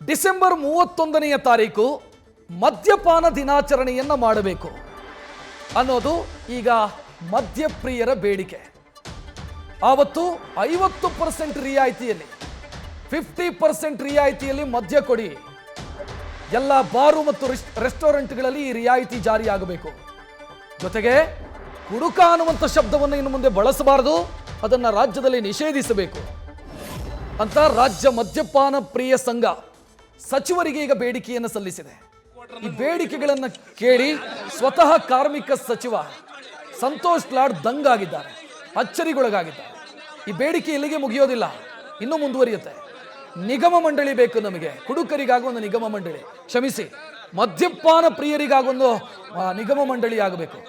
December 31ನೇ ತಾರೀಕು ಮದ್ಯಪಾನ ದಿನಾಚರಣೆಯನ್ನ ಮಾಡಬೇಕು ಅನ್ನೋದು ಈಗ ಮದ್ಯಪ್ರಿಯರ ಬೇಡಿಕೆ. ಆವತ್ತು 50% ರಿಯಾಯಿತಿಯಲ್ಲಿ 50% ರಿಯಾಯಿತಿಯಲ್ಲಿ ಮದ್ಯ ಕೊಡಿ. ಎಲ್ಲ ಬಾರು ಮತ್ತು ರೆಸ್ಟೋರೆಂಟ್ಗಳಲ್ಲಿ ಈ ರಿಯಾಯಿತಿ ಜಾರಿಯಾಗಬೇಕು. ಜೊತೆಗೆ ಕುಡುಕ ಅನ್ನುವಂಥ ಶಬ್ದವನ್ನು ಇನ್ನು ಮುಂದೆ ಬಳಸಬಾರದು, ಅದನ್ನು ರಾಜ್ಯದಲ್ಲಿ ನಿಷೇಧಿಸಬೇಕು ಅಂತ ರಾಜ್ಯ ಮದ್ಯಪಾನ ಪ್ರಿಯ ಸಂಘ ಸಚಿವರಿಗೆ ಈಗ ಬೇಡಿಕೆಯನ್ನು ಸಲ್ಲಿಸಿದೆ. ಈ ಬೇಡಿಕೆಗಳನ್ನು ಕೇಳಿ ಸ್ವತಃ ಕಾರ್ಮಿಕ ಸಚಿವ ಸಂತೋಷ್ ಲಾಡ್ ದಂಗಾಗಿದ್ದಾರೆ, ಅಚ್ಚರಿಗೊಳಗಾಗಿದ್ದಾರೆ. ಈ ಬೇಡಿಕೆ ಇಲ್ಲಿಗೆ ಮುಗಿಯೋದಿಲ್ಲ, ಇನ್ನೂ ಮುಂದುವರಿಯುತ್ತೆ. ನಿಗಮ ಮಂಡಳಿ ಬೇಕು ನಮಗೆ, ಕುಡುಕರಿಗಾಗೊಂದು ನಿಗಮ ಮಂಡಳಿ, ಕ್ಷಮಿಸಿ ಮದ್ಯಪಾನ ಪ್ರಿಯರಿಗಾಗೊಂದು ನಿಗಮ ಮಂಡಳಿ ಆಗಬೇಕು.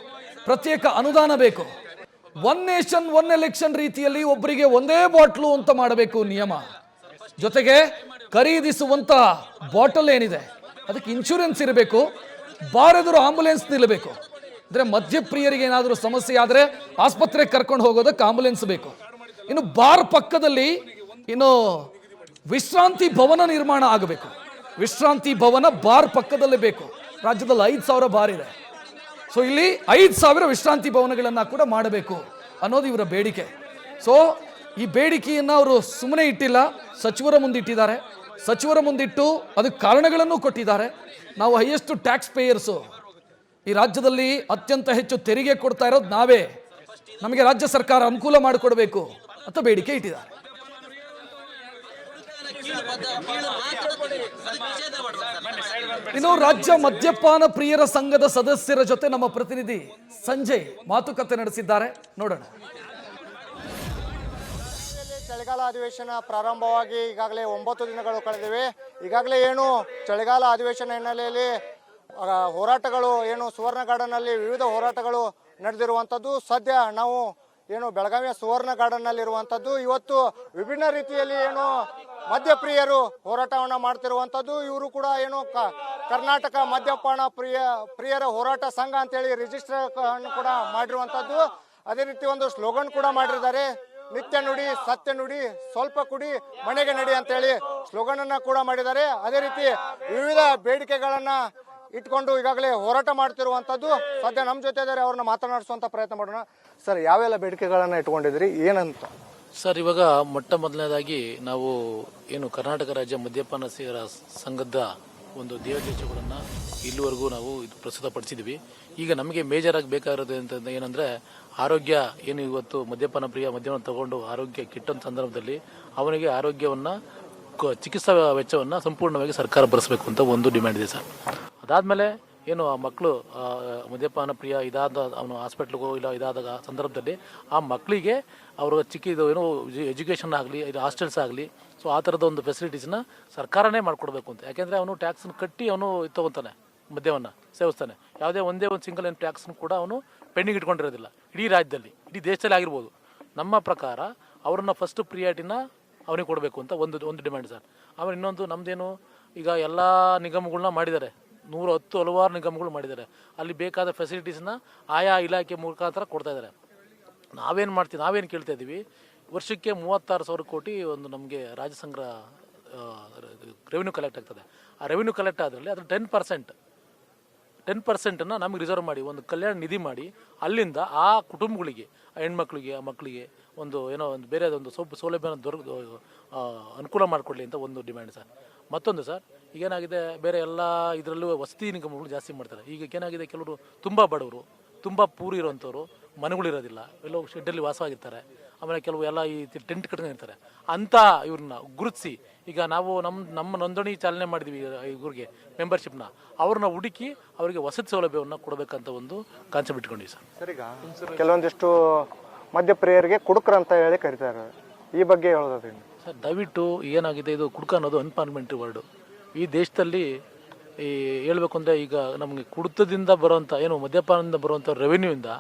ಪ್ರತ್ಯೇಕ ಅನುದಾನ ಬೇಕು. ಒನ್ ನೇಷನ್ ಒನ್ ಎಲೆಕ್ಷನ್ ರೀತಿಯಲ್ಲಿ ಒಬ್ಬರಿಗೆ ಒಂದೇ ಬಾಟ್ಲು ಅಂತ ಮಾಡಬೇಕು ನಿಯಮ. ಜೊತೆಗೆ ಖರೀದಿಸುವಂತ ಬಾಟಲ್ ಏನಿದೆ ಅದಕ್ಕೆ ಇನ್ಶೂರೆನ್ಸ್ ಇರಬೇಕು. ಬಾರೆದುರು ಆಂಬುಲೆನ್ಸ್ ನಿಲ್ಲಬೇಕು. ಅಂದ್ರೆ ಮದ್ಯಪ್ರಿಯರಿಗೆ ಏನಾದರೂ ಸಮಸ್ಯೆ ಆದರೆ ಆಸ್ಪತ್ರೆಗೆ ಕರ್ಕೊಂಡು ಹೋಗೋದಕ್ಕೆ ಆಂಬುಲೆನ್ಸ್ ಬೇಕು. ಇನ್ನು ಬಾರ್ ಪಕ್ಕದಲ್ಲಿ ಇನ್ನು ವಿಶ್ರಾಂತಿ ಭವನ ನಿರ್ಮಾಣ ಆಗಬೇಕು. ವಿಶ್ರಾಂತಿ ಭವನ ಬಾರ್ ಪಕ್ಕದಲ್ಲೇ ಬೇಕು. ರಾಜ್ಯದಲ್ಲಿ 5,000 ಬಾರ್ ಇದೆ. ಸೊ ಇಲ್ಲಿ 5,000 ವಿಶ್ರಾಂತಿ ಭವನಗಳನ್ನ ಕೂಡ ಮಾಡಬೇಕು ಅನ್ನೋದು ಇವರ ಬೇಡಿಕೆ. ಸೊ ಈ ಬೇಡಿಕೆಯನ್ನು ಅವರು ಸುಮ್ಮನೆ ಇಟ್ಟಿಲ್ಲ, ಸಚಿವರ ಮುಂದಿಟ್ಟಿದ್ದಾರೆ. ಸಚಿವರ ಮುಂದಿಟ್ಟು ಅದಕ್ಕೆ ಕಾರಣಗಳನ್ನು ಕೊಟ್ಟಿದ್ದಾರೆ. ನಾವು ಹೈಯೆಸ್ಟ್ ಟ್ಯಾಕ್ಸ್ ಪೇಯರ್ಸು, ಈ ರಾಜ್ಯದಲ್ಲಿ ಅತ್ಯಂತ ಹೆಚ್ಚು ತೆರಿಗೆ ಕೊಡ್ತಾ ಇರೋದು ನಾವೇ, ನಮಗೆ ರಾಜ್ಯ ಸರ್ಕಾರ ಅನುಕೂಲ ಮಾಡಿಕೊಡ್ಬೇಕು ಅಂತ ಬೇಡಿಕೆ ಇಟ್ಟಿದ್ದಾರೆ. ಇನ್ನು ರಾಜ್ಯ ಮದ್ಯಪಾನ ಪ್ರಿಯರ ಸಂಘದ ಸದಸ್ಯರ ಜೊತೆ ನಮ್ಮ ಪ್ರತಿನಿಧಿ ಸಂಜಯ್ ಮಾತುಕತೆ ನಡೆಸಿದ್ದಾರೆ, ನೋಡೋಣ. ಚಳಿಗಾಲ ಅಧಿವೇಶನ ಪ್ರಾರಂಭವಾಗಿ ಈಗಾಗಲೇ 9 ದಿನಗಳು ಕಳೆದಿವೆ. ಈಗಾಗಲೇ ಏನು ಚಳಿಗಾಲ ಅಧಿವೇಶನ ಹಿನ್ನೆಲೆಯಲ್ಲಿ ಹೋರಾಟಗಳು ಏನು ಸುವರ್ಣ ಗಾರ್ಡನ್ನಲ್ಲಿ ವಿವಿಧ ಹೋರಾಟಗಳು ನಡೆದಿರುವಂಥದ್ದು. ಸದ್ಯ ನಾವು ಏನು ಬೆಳಗಾವಿಯ ಸುವರ್ಣ ಗಾರ್ಡನ್ನಲ್ಲಿ ಇರುವಂಥದ್ದು. ಇವತ್ತು ವಿಭಿನ್ನ ರೀತಿಯಲ್ಲಿ ಏನು ಮದ್ಯಪ್ರಿಯರು ಹೋರಾಟವನ್ನ ಮಾಡ್ತಿರುವಂಥದ್ದು. ಇವರು ಕೂಡ ಏನು ಕರ್ನಾಟಕ ಮದ್ಯಪಾನ ಪ್ರಿಯರ ಹೋರಾಟ ಸಂಘ ಅಂತೇಳಿ ರಿಜಿಸ್ಟರ್ ಕೂಡ ಮಾಡಿರುವಂಥದ್ದು. ಅದೇ ರೀತಿ ಒಂದು ಸ್ಲೋಗನ್ ಕೂಡ ಮಾಡಿದ್ದಾರೆ, ನಿತ್ಯ ನುಡಿ ಸತ್ಯ ನುಡಿ ಸ್ವಲ್ಪ ಕುಡಿ ಮನೆಗೆ ನಡಿ ಅಂತೇಳಿ ಸ್ಲೋಗನ್ ಅನ್ನ ಕೂಡ ಮಾಡಿದ್ದಾರೆ. ಅದೇ ರೀತಿ ವಿವಿಧ ಬೇಡಿಕೆಗಳನ್ನ ಇಟ್ಕೊಂಡು ಈಗಾಗಲೇ ಹೋರಾಟ ಮಾಡ್ತಿರುವಂಥದ್ದು. ಸದ್ಯ ನಮ್ಮ ಜೊತೆ ಇದ್ದಾರೆ, ಅವ್ರನ್ನ ಮಾತನಾಡಿಸುವಂತ ಪ್ರಯತ್ನ ಮಾಡೋಣ. ಸರ್, ಯಾವೆಲ್ಲ ಬೇಡಿಕೆಗಳನ್ನ ಇಟ್ಕೊಂಡಿದ್ರಿ, ಏನಂತ? ಸರ್, ಇವಾಗ ಮೊಟ್ಟ ಮೊದಲನೇದಾಗಿ ನಾವು ಏನು ಕರ್ನಾಟಕ ರಾಜ್ಯ ಮದ್ಯಪಾನ ಸಂಘದ ಒಂದು ದೇವದೇಶಗಳನ್ನ ಇಲ್ಲಿವರೆಗೂ ನಾವು ಇದು ಪ್ರಸ್ತುತಪಡಿಸಿದ್ವಿ. ಈಗ ನಮಗೆ ಮೇಜರ್ ಆಗಿ ಬೇಕಾಗಿರೋದು ಅಂತ ಏನಂದ್ರೆ ಆರೋಗ್ಯ. ಏನು ಇವತ್ತು ಮದ್ಯಪಾನ ಪ್ರಿಯ ಮದ್ಯವನ್ನು ತಗೊಂಡು ಆರೋಗ್ಯ ಕೆಟ್ಟ ಸಂದರ್ಭದಲ್ಲಿ ಅವನಿಗೆ ಆರೋಗ್ಯವನ್ನ ಚಿಕಿತ್ಸಾ ವೆಚ್ಚವನ್ನ ಸಂಪೂರ್ಣವಾಗಿ ಸರ್ಕಾರ ಭರಿಸಬೇಕು ಅಂತ ಒಂದು ಡಿಮ್ಯಾಂಡ್ ಇದೆ ಸರ್. ಅದಾದ್ಮೇಲೆ ಏನು ಆ ಮಕ್ಕಳು ಮದ್ಯಪಾನ ಪ್ರಿಯ ಇದಾದ ಅವನು ಹಾಸ್ಪಿಟ್ಲಿಗೆ ಇಲ್ಲ ಇದಾದ ಸಂದರ್ಭದಲ್ಲಿ ಆ ಮಕ್ಕಳಿಗೆ ಅವರ ಇದು ಏನೋ ಎಜುಕೇಷನ್ ಆಗಲಿ ಇದು ಹಾಸ್ಟೆಲ್ಸ್ ಆಗಲಿ, ಸೊ ಆ ಥರದ ಒಂದು ಫೆಸಿಲಿಟೀಸ್ನ ಸರ್ಕಾರನೇ ಮಾಡಿಕೊಡ್ಬೇಕು ಅಂತ. ಯಾಕೆಂದರೆ ಅವನು ಟ್ಯಾಕ್ಸನ್ನು ಕಟ್ಟಿ ಅವನು ತಗೊತಾನೆ, ಮದ್ಯವನ್ನು ಸೇವಿಸ್ತಾನೆ. ಯಾವುದೇ ಒಂದೇ ಒಂದು ಸಿಂಗಲ್ ಏನು ಟ್ಯಾಕ್ಸ್ನು ಕೂಡ ಅವನು ಪೆಂಡಿಂಗ್ ಇಟ್ಕೊಂಡಿರೋದಿಲ್ಲ ಇಡೀ ರಾಜ್ಯದಲ್ಲಿ, ಇಡೀ ದೇಶದಲ್ಲಿ ಆಗಿರ್ಬೋದು. ನಮ್ಮ ಪ್ರಕಾರ ಅವ್ರನ್ನ ಫಸ್ಟ್ ಪ್ರಿಯಾರಿಟಿನ ಅವನಿಗೆ ಕೊಡಬೇಕು ಅಂತ ಒಂದು ಡಿಮ್ಯಾಂಡ್ ಸರ್. ಆಮೇಲೆ ಇನ್ನೊಂದು ನಮ್ಮದೇನು ಈಗ ಎಲ್ಲ ನಿಗಮಗಳನ್ನ ಮಾಡಿದ್ದಾರೆ, 110 ಹಲವಾರು ನಿಗಮಗಳು ಮಾಡಿದ್ದಾರೆ. ಅಲ್ಲಿ ಬೇಕಾದ ಫೆಸಿಲಿಟೀಸ್ನ ಆಯಾ ಇಲಾಖೆ ಮುಖಾಂತರ ಕೊಡ್ತಾ ಇದ್ದಾರೆ. ನಾವೇನು ಕೇಳ್ತಾ ಇದ್ದೀವಿ, ವರ್ಷಕ್ಕೆ 36,000 ಕೋಟಿ ಒಂದು ನಮಗೆ ರಾಜ್ಯ ಸಂಗ್ರಹ ರೆವಿನ್ಯೂ ಕಲೆಕ್ಟ್ ಆಗ್ತದೆ. ಆ ರೆವಿನ್ಯೂ ಕಲೆಕ್ಟ್ ಆದ್ರಲ್ಲಿ ಅದ್ರ 10%ನ್ನು ನಮಗೆ ರಿಸರ್ವ್ ಮಾಡಿ ಒಂದು ಕಲ್ಯಾಣ ನಿಧಿ ಮಾಡಿ ಅಲ್ಲಿಂದ ಆ ಕುಟುಂಬಗಳಿಗೆ, ಆ ಹೆಣ್ಮಕ್ಳಿಗೆ, ಆ ಮಕ್ಕಳಿಗೆ ಒಂದು ಏನೋ ಒಂದು ಬೇರೆ ಒಂದು ಸೌಲಭ್ಯನ ಅನುಕೂಲ ಮಾಡಿಕೊಡ್ಲಿ ಅಂತ ಒಂದು ಡಿಮ್ಯಾಂಡ್ ಸರ್. ಮತ್ತೊಂದು ಸರ್, ಈಗೇನಾಗಿದೆ ಬೇರೆ ಎಲ್ಲ ಇದರಲ್ಲೂ ವಸತಿ ನಿಗಮಗಳು ಜಾಸ್ತಿ ಮಾಡ್ತಾರೆ. ಈಗ ಏನಾಗಿದೆ, ಕೆಲವರು ತುಂಬ ಬಡವರು, ತುಂಬ ಪೂರಿ ಇರೋವಂಥವ್ರು, ಮನೆಗಳಿರೋದಿಲ್ಲ, ಎಲ್ಲೋ ಶೆಡ್ಡಲ್ಲಿ ವಾಸವಾಗಿರ್ತಾರೆ. ಆಮೇಲೆ ಕೆಲವು ಎಲ್ಲ ಈ ಟೆಂಟ್ ಕಟ್ಕೊಂಡಿರ್ತಾರೆ. ಅಂಥ ಇವ್ರನ್ನ ಗುರುತಿಸಿ ಈಗ ನಾವು ನಮ್ಮ ನೋಂದಣಿ ಚಾಲನೆ ಮಾಡಿದ್ವಿ ಇವ್ರಿಗೆ ಮೆಂಬರ್ಶಿಪ್ನ, ಅವ್ರನ್ನ ಹುಡುಕಿ ಅವರಿಗೆ ವಸತಿ ಸೌಲಭ್ಯವನ್ನು ಕೊಡಬೇಕಂತ ಒಂದು ಕಾನ್ಸೆಪ್ಟ್ ಇಟ್ಕೊಂಡಿವಿ ಸರ್. ಸರಿಗ ಕೆಲವೊಂದಿಷ್ಟು ಮದ್ಯಪ್ರಿಯರಿಗೆ ಕುಡುಕರು ಅಂತ ಹೇಳಿ ಕರೀತಾರೆ, ಈ ಬಗ್ಗೆ ಹೇಳೋದ್ರಿಂದ ಸರ್ ದಯವಿಟ್ಟು ಏನಾಗಿದೆ, ಇದು ಕುಡುಕ ಅನ್ನೋದು ಅನ್ಪಾರ್ಲಿಮೆಂಟ್ರಿ ವರ್ಡು. ಈ ದೇಶದಲ್ಲಿ ಈ ಹೇಳ್ಬೇಕು ಅಂದರೆ ಈಗ ನಮಗೆ ಕುಡಿತದಿಂದ ಬರುವಂಥ ಏನು ಮದ್ಯಪಾನದಿಂದ ಬರುವಂಥ ರೆವೆನ್ಯೂಯಿಂದ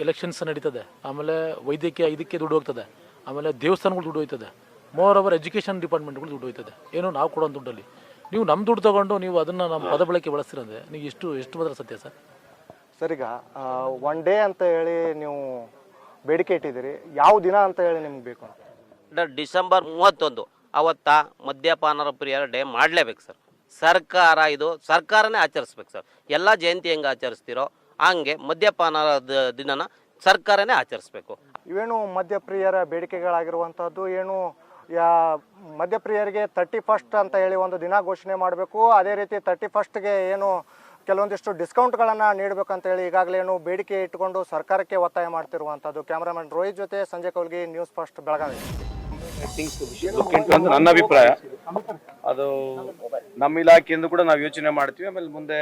ಎಲೆಕ್ಷನ್ಸ್ ನಡೀತದೆ, ಆಮೇಲೆ ವೈದ್ಯಕೀಯ ಇದಕ್ಕೆ ದುಡ್ಡು ಹೋಗ್ತದೆ, ಆಮೇಲೆ ದೇವಸ್ಥಾನಗಳು ದುಡ್ಡು ಹೋಗ್ತದೆ, ಮೋರ್ ಓವರ್ ಎಜುಕೇಷನ್ ಡಿಪಾರ್ಟ್ಮೆಂಟ್ಗಳು ದುಡ್ಡು ಹೋಗ್ತದೆ. ಏನು ನಾವು ಕೊಡೋ ದುಡ್ಡಲ್ಲಿ ನೀವು ನಮ್ಮ ದುಡ್ಡು ತೊಗೊಂಡು ನೀವು ಅದನ್ನು ನಮ್ಮ ಪದ ಬಳಕೆ ಬಳಸ್ತಿರಂದ್ರೆ ನೀವು ಎಷ್ಟು ಮಾತ್ರ ಸತ್ಯ ಸರ್? ಸರಿಗ 1 ಡೇ ಅಂತ ಹೇಳಿ ನೀವು ಬೇಡಿಕೆ ಇಟ್ಟಿದ್ದೀರಿ, ಯಾವ ದಿನ ಅಂತ ಹೇಳಿ ನಿಮ್ಗೆ ಬೇಕು? ಡಿಸೆಂಬರ್ 31 ಅವತ್ತ ಮದ್ಯಪಾನ ಪ್ರಿಯರ ಡೇ ಮಾಡಲೇಬೇಕು ಸರ್. ಸರ್ಕಾರನೇ ಆಚರಿಸ್ಬೇಕು ಸರ್. ಎಲ್ಲ ಜಯಂತಿ ಹೆಂಗೆ ಆಚರಿಸ್ತಿರೋ ಹಂಗೆ ಮದ್ಯಪಾನದ ದಿನನ ಸರ್ಕಾರನೇ ಆಚರಿಸ್ಬೇಕು. ಇವೇನು ಮದ್ಯಪ್ರಿಯರ ಬೇಡಿಕೆಗಳಾಗಿರುವಂಥದ್ದು ಏನು ಮದ್ಯಪ್ರಿಯರಿಗೆ 31 ಅಂತ ಹೇಳಿ ಒಂದು ದಿನ ಘೋಷಣೆ ಮಾಡಬೇಕು. ಅದೇ ರೀತಿ 31ಗೆ ಏನು ಕೆಲವೊಂದಿಷ್ಟು ಡಿಸ್ಕೌಂಟ್ಗಳನ್ನು ನೀಡಬೇಕಂತ ಹೇಳಿ ಈಗಾಗಲೇ ಏನು ಬೇಡಿಕೆ ಇಟ್ಟುಕೊಂಡು ಸರ್ಕಾರಕ್ಕೆ ಒತ್ತಾಯ ಮಾಡ್ತಿರುವಂಥದ್ದು. ಕ್ಯಾಮ್ರಾಮನ್ ರೋಹಿತ್ ಜೊತೆ ಸಂಜಯ್ ಕೌಲ್ಗಿ, ನ್ಯೂಸ್ ಫಸ್ಟ್, ಬೆಳಗಾವಿ. ನನ್ನ ಅಭಿಪ್ರಾಯ ಅದು ನಮ್ಮ ಇಲಾಖೆಯಿಂದ ಕೂಡ ನಾವು ಯೋಚನೆ ಮಾಡ್ತೀವಿ. ಆಮೇಲೆ ಮುಂದೆ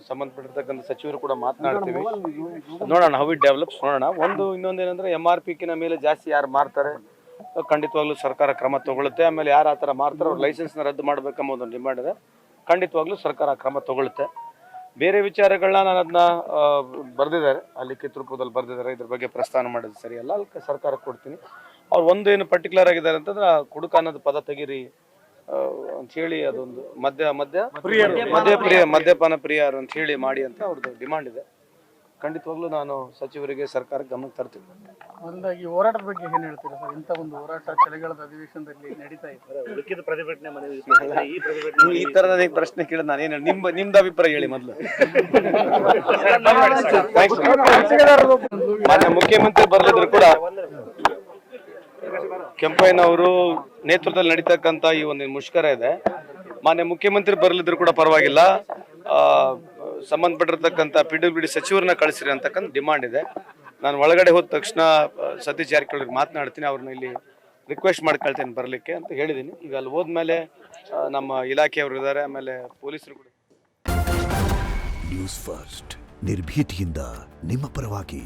ಸಂಬಂಧಪಟ್ಟಿರ್ತಕ್ಕಂಥ ಸಚಿವರು ಕೂಡ ಮಾತನಾಡ್ತೀವಿ. ನೋಡೋಣ ಹೌ ಇಟ್ ಡೆವಲಪ್ಸ್, ನೋಡೋಣ. ಇನ್ನೊಂದೇನಂದ್ರೆ MRPಕಿನ ಮೇಲೆ ಜಾಸ್ತಿ ಯಾರು ಮಾರ್ತಾರೆ ಖಂಡಿತವಾಗ್ಲೂ ಸರ್ಕಾರ ಕ್ರಮ ತಗೊಳುತ್ತೆ. ಆಮೇಲೆ ಯಾರು ಆ ಥರ ಮಾರ್ತಾರೆ ಅವ್ರ ಲೈಸೆನ್ಸ್ನ ರದ್ದು ಮಾಡಬೇಕೆಂಬ ಒಂದು ಡಿಮ್ಯಾಂಡ್ ಇದೆ. ಖಂಡಿತವಾಗ್ಲೂ ಸರ್ಕಾರ ಕ್ರಮ ತಗೊಳುತ್ತೆ. ಬೇರೆ ವಿಚಾರಗಳನ್ನ ನಾನು ಅದನ್ನ ಬರೆದಿದ್ದಾರೆ, ಅಲ್ಲಿ ಲಿಖಿತ ರೂಪದಲ್ಲಿ ಬರೆದಿದ್ದಾರೆ. ಇದ್ರ ಬಗ್ಗೆ ಪ್ರಸ್ತಾವ ಮಾಡೋದು ಸರಿಯಲ್ಲ, ಅಲ್ಲಿ ಸರ್ಕಾರಕ್ಕೆ ಕೊಡ್ತೀನಿ. ಅವ್ರು ಒಂದು ಏನು ಪರ್ಟಿಕ್ಯುಲರ್ ಆಗಿದ್ದಾರೆ ಅಂತಂದ್ರೆ ಕುಡುಕ ಅನ್ನೋದು ಪದ ತೆಗೀರಿ ಅಂತ ಹೇಳಿ, ಅದೊಂದು ಮದ್ಯಪಾನ ಪ್ರಿಯರು ಅಂತ ಹೇಳಿ ಮಾಡಿ ಅಂತ ಅವ್ರದ್ದು ಡಿಮಾಂಡ್ ಇದೆ. ಖಂಡಿತವಾಗ್ಲೂ ನಾನು ಸಚಿವರಿಗೆ ಸರ್ಕಾರಕ್ಕೆ ಗಮನಕ್ಕೆ ತರ್ತೀನಿ. ಮೊದಲಾಗಿ ಹೋರಾಟದ ಬಗ್ಗೆ ಏನು ಹೇಳ್ತೀರಾ ಸರ್? ಇಂಥ ಒಂದು ಹೋರಾಟ ಚಳಿಗಾಲದ ಅಧಿವೇಶನದಲ್ಲಿ ನಡೀತಾ ಇದೆ. ಪ್ರತಿಭಟನೆ ಈ ತರ ನನಗೆ ಪ್ರಶ್ನೆ ಕೇಳಿದ ನಾನೇನು ನಿಮ್ದು ಅಭಿಪ್ರಾಯ ಹೇಳಿ ಮೊದಲು. ಮಾನ್ಯ ಮುಖ್ಯಮಂತ್ರಿ ಬರಲಿದ್ರು ಕೂಡ ಕೆಂಪಯ್ಯನವರು ನೇತೃತ್ವದಲ್ಲಿ ನಡೀತಕ್ಕಂಥ ಈ ಒಂದು ಮುಷ್ಕರ ಇದೆ. ಮಾನ್ಯ ಮುಖ್ಯಮಂತ್ರಿ ಬರಲಿದ್ರು ಕೂಡ ಪರವಾಗಿಲ್ಲ, ಸಂಬಂಧಪಟ್ಟಿರ್ತಕ್ಕಂಥ PWD ಸಚಿವರನ್ನ ಕಳಿಸಿರಿ ಅಂತಕ್ಕಂಥ ಡಿಮಾಂಡ್ ಇದೆ. ನಾನು ಒಳಗಡೆ ಹೋದ ತಕ್ಷಣ ಸತೀಶ್ ಜಾರಕಿಹೊಳಿ ಮಾತನಾಡ್ತೀನಿ, ಅವ್ರನ್ನ ಇಲ್ಲಿ ರಿಕ್ವೆಸ್ಟ್ ಮಾಡ್ಕೊಳ್ತೇನೆ ಬರಲಿಕ್ಕೆ ಅಂತ ಹೇಳಿದ್ದೀನಿ. ಈಗ ಅಲ್ಲಿ ಹೋದ್ಮೇಲೆ ನಮ್ಮ ಇಲಾಖೆಯವರು ಇದ್ದಾರೆ, ಆಮೇಲೆ ಪೊಲೀಸರು ಕೂಡ. ನ್ಯೂಸ್ ಫಸ್ಟ್ ನಿರ್ಭೀತಿಯಿಂದ ನಿಮ್ಮ ಪರವಾಗಿ.